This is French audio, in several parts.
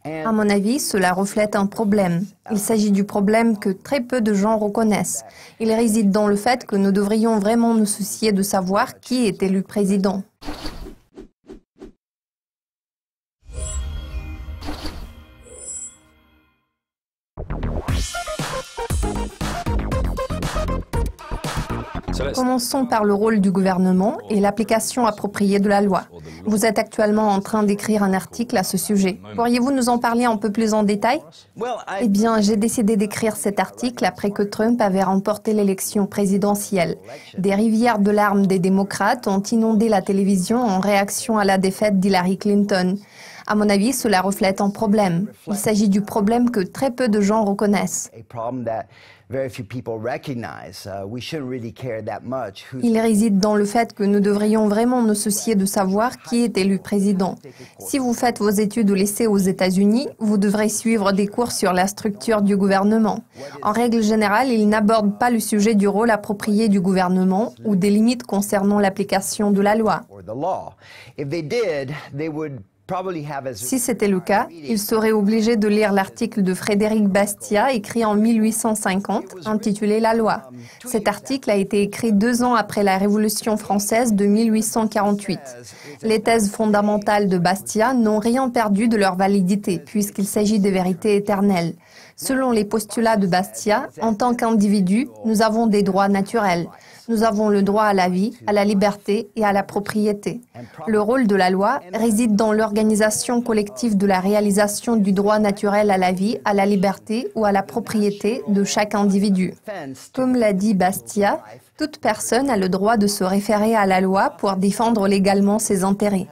À mon avis, cela reflète un problème. Il s'agit du problème que très peu de gens reconnaissent. Il réside dans le fait que nous devrions vraiment nous soucier de savoir qui est élu président. Commençons par le rôle du gouvernement et l'application appropriée de la loi. Vous êtes actuellement en train d'écrire un article à ce sujet. Pourriez-vous nous en parler un peu plus en détail? Eh bien, j'ai décidé d'écrire cet article après que Trump avait remporté l'élection présidentielle. Des rivières de larmes des démocrates ont inondé la télévision en réaction à la défaite d'Hillary Clinton. À mon avis, cela reflète un problème. Il s'agit du problème que très peu de gens reconnaissent. Il réside dans le fait que nous devrions vraiment nous soucier de savoir qui est élu président. Si vous faites vos études au lycée aux États-Unis, vous devrez suivre des cours sur la structure du gouvernement. En règle générale, ils n'abordent pas le sujet du rôle approprié du gouvernement ou des limites concernant l'application de la loi. Si c'était le cas, ils seraient obligés de lire l'article de Frédéric Bastiat écrit en 1850, intitulé « La loi ». Cet article a été écrit 2 ans après la Révolution française de 1848. Les thèses fondamentales de Bastiat n'ont rien perdu de leur validité, puisqu'il s'agit de vérités éternelles. Selon les postulats de Bastiat, en tant qu'individu, nous avons des droits naturels. Nous avons le droit à la vie, à la liberté et à la propriété. Le rôle de la loi réside dans l'organisation collective de la réalisation du droit naturel à la vie, à la liberté ou à la propriété de chaque individu. Comme l'a dit Bastiat, toute personne a le droit de se référer à la loi pour défendre légalement ses intérêts.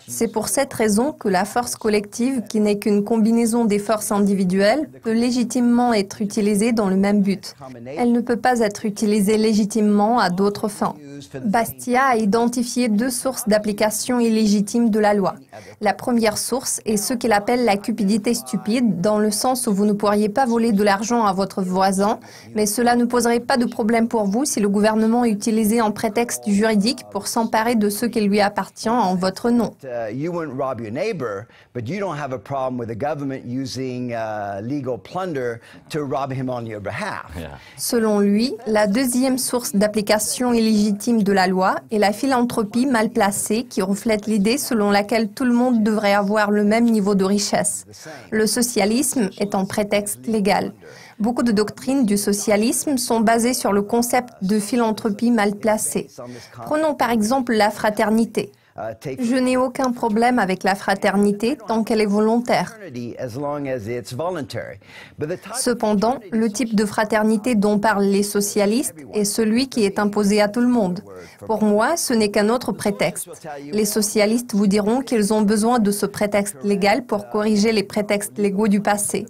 C'est pour cette raison que la force collective, qui n'est qu'une combinaison des forces individuelles, peut légitimement être utilisée dans le même but. Elle ne peut pas être utilisée légitimement à d'autres fins. Bastiat a identifié 2 sources d'application illégitime de la loi. La première source est ce qu'il appelle la cupidité stupide, dans le sens où vous ne pourriez pas voler de l'argent à votre voisin, mais cela ne poserait pas de problème pour vous si le gouvernement utilisait un prétexte juridique pour s'emparer de ce qui lui appartient en votre nom. Selon lui, la deuxième source d'application illégitime de la loi est la philanthropie mal placée qui reflète l'idée selon laquelle tout le monde devrait avoir le même niveau de richesse. Le socialisme est un prétexte légal. Beaucoup de doctrines du socialisme sont basées sur le concept de philanthropie mal placée. Prenons par exemple la fraternité. Je n'ai aucun problème avec la fraternité tant qu'elle est volontaire. Cependant, le type de fraternité dont parlent les socialistes est celui qui est imposé à tout le monde. Pour moi, ce n'est qu'un autre prétexte. Les socialistes vous diront qu'ils ont besoin de ce prétexte légal pour corriger les prétextes légaux du passé.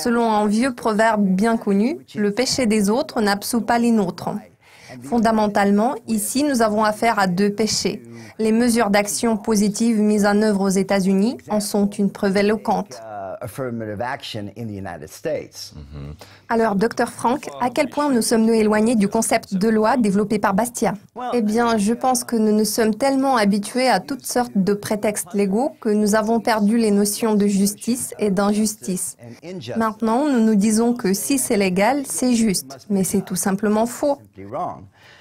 Selon un vieux proverbe bien connu, le péché des autres n'absout pas les nôtres. Fondamentalement, ici, nous avons affaire à 2 péchés. Les mesures d'action positives mises en œuvre aux États-Unis en sont une preuve éloquente. Alors, Dr Frank, à quel point nous sommes-nous éloignés du concept de loi développé par Bastiat? Eh bien, je pense que nous nous sommes tellement habitués à toutes sortes de prétextes légaux que nous avons perdu les notions de justice et d'injustice. Maintenant, nous nous disons que si c'est légal, c'est juste, mais c'est tout simplement faux.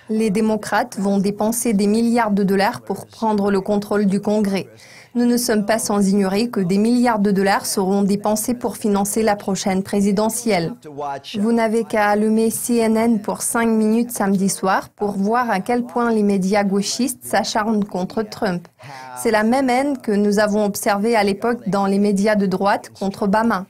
Les démocrates vont dépenser des milliards de dollars pour prendre le contrôle du Congrès. Nous ne sommes pas sans ignorer que des milliards de dollars seront dépensés pour financer la prochaine présidentielle. Vous n'avez qu'à allumer CNN pour 5 minutes samedi soir pour voir à quel point les médias gauchistes s'acharnent contre Trump. C'est la même haine que nous avons observée à l'époque dans les médias de droite contre Obama.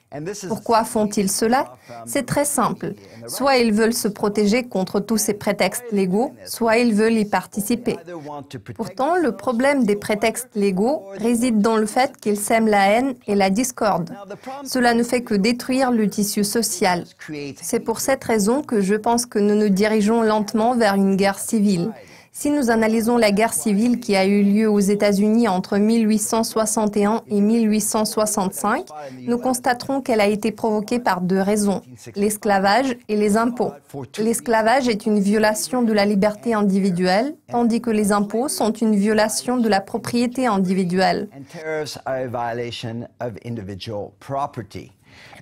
Pourquoi font-ils cela? C'est très simple. Soit ils veulent se protéger contre tous ces prétextes légaux, soit ils veulent y participer. Pourtant, le problème des prétextes légaux réside dans le fait qu'ils sèment la haine et la discorde. Cela ne fait que détruire le tissu social. C'est pour cette raison que je pense que nous nous dirigeons lentement vers une guerre civile. Si nous analysons la guerre civile qui a eu lieu aux États-Unis entre 1861 et 1865, nous constaterons qu'elle a été provoquée par deux raisons, l'esclavage et les impôts. L'esclavage est une violation de la liberté individuelle, tandis que les impôts sont une violation de la propriété individuelle.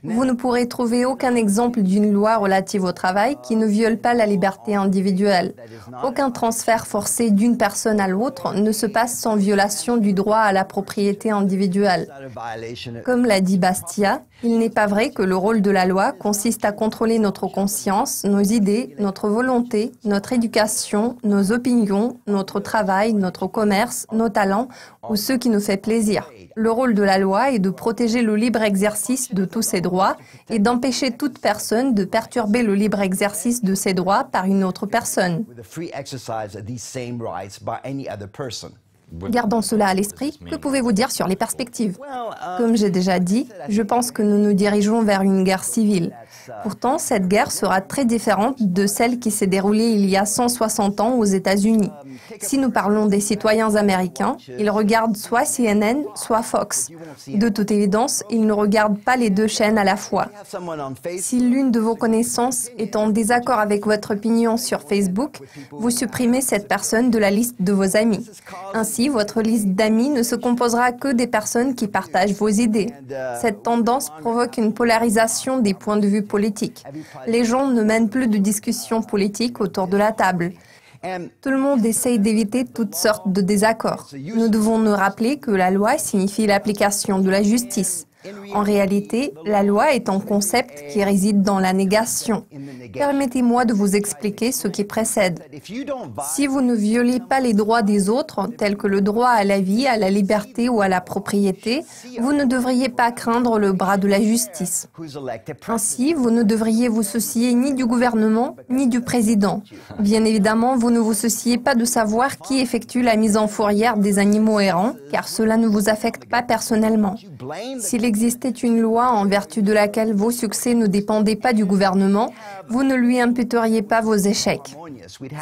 Vous ne pourrez trouver aucun exemple d'une loi relative au travail qui ne viole pas la liberté individuelle. Aucun transfert forcé d'une personne à l'autre ne se passe sans violation du droit à la propriété individuelle. Comme l'a dit Bastia, il n'est pas vrai que le rôle de la loi consiste à contrôler notre conscience, nos idées, notre volonté, notre éducation, nos opinions, notre travail, notre commerce, nos talents ou ce qui nous fait plaisir. Le rôle de la loi est de protéger le libre exercice de tous ces droits et d'empêcher toute personne de perturber le libre exercice de ses droits par une autre personne. Gardons cela à l'esprit. Que pouvez-vous dire sur les perspectives? Comme j'ai déjà dit, je pense que nous nous dirigeons vers une guerre civile. Pourtant, cette guerre sera très différente de celle qui s'est déroulée il y a 160 ans aux États-Unis. Si nous parlons des citoyens américains, ils regardent soit CNN, soit Fox. De toute évidence, ils ne regardent pas les deux chaînes à la fois. Si l'une de vos connaissances est en désaccord avec votre opinion sur Facebook, vous supprimez cette personne de la liste de vos amis. Ainsi, votre liste d'amis ne se composera que des personnes qui partagent vos idées. Cette tendance provoque une polarisation des points de vue politiques. Les gens ne mènent plus de discussions politiques autour de la table. Tout le monde essaye d'éviter toutes sortes de désaccords. Nous devons nous rappeler que la loi signifie l'application de la justice. En réalité, la loi est un concept qui réside dans la négation. Permettez-moi de vous expliquer ce qui précède. Si vous ne violez pas les droits des autres, tels que le droit à la vie, à la liberté ou à la propriété, vous ne devriez pas craindre le bras de la justice. Ainsi, vous ne devriez vous soucier ni du gouvernement, ni du président. Bien évidemment, vous ne vous souciez pas de savoir qui effectue la mise en fourrière des animaux errants, car cela ne vous affecte pas personnellement. S'il existait une loi en vertu de laquelle vos succès ne dépendaient pas du gouvernement, vous ne lui imputeriez pas vos échecs.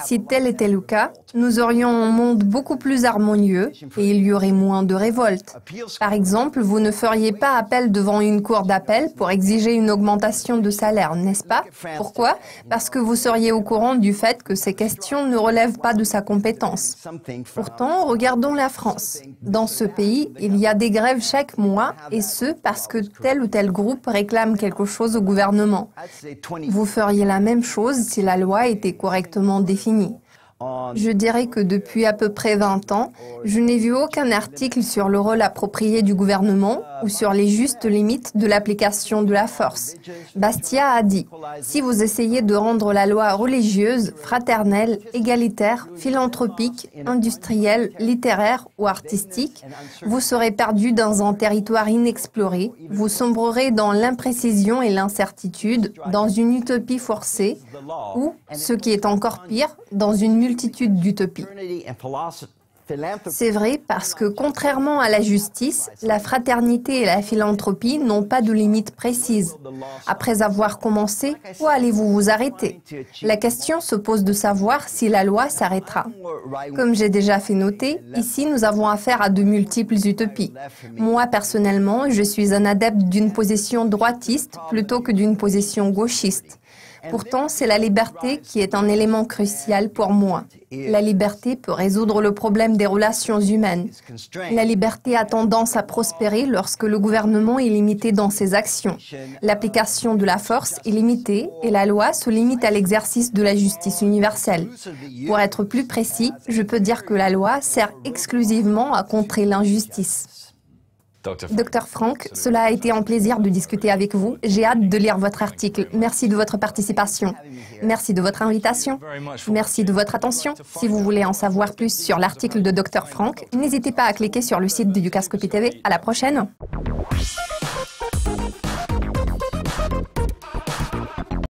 Si tel était le cas, nous aurions un monde beaucoup plus harmonieux et il y aurait moins de révoltes. Par exemple, vous ne feriez pas appel devant une cour d'appel pour exiger une augmentation de salaire, n'est-ce pas? Pourquoi? Parce que vous seriez au courant du fait que ces questions ne relèvent pas de sa compétence. Pourtant, regardons la France. Dans ce pays, il y a des grèves chaque mois, et ce, parce que tel ou tel groupe réclame quelque chose au gouvernement. Vous feriez la même chose si la loi était correctement définie. Je dirais que depuis à peu près 20 ans, je n'ai vu aucun article sur le rôle approprié du gouvernement ou sur les justes limites de l'application de la force. Bastia a dit « Si vous essayez de rendre la loi religieuse, fraternelle, égalitaire, philanthropique, industrielle, littéraire ou artistique, vous serez perdu dans un territoire inexploré, vous sombrerez dans l'imprécision et l'incertitude, dans une utopie forcée, ou, ce qui est encore pire, dans une multitude d'utopies. » C'est vrai parce que, contrairement à la justice, la fraternité et la philanthropie n'ont pas de limite précise. Après avoir commencé, où allez-vous vous arrêter? La question se pose de savoir si la loi s'arrêtera. Comme j'ai déjà fait noter, ici nous avons affaire à de multiples utopies. Moi, personnellement, je suis un adepte d'une position droitiste plutôt que d'une position gauchiste. Pourtant, c'est la liberté qui est un élément crucial pour moi. La liberté peut résoudre le problème des relations humaines. La liberté a tendance à prospérer lorsque le gouvernement est limité dans ses actions. L'application de la force est limitée et la loi se limite à l'exercice de la justice universelle. Pour être plus précis, je peux dire que la loi sert exclusivement à contrer l'injustice. Dr Frank, cela a été un plaisir de discuter avec vous. J'ai hâte de lire votre article. Merci de votre participation. Merci de votre invitation. Merci de votre attention. Si vous voulez en savoir plus sur l'article de Dr Frank, n'hésitez pas à cliquer sur le site de Dukascopy TV. À la prochaine.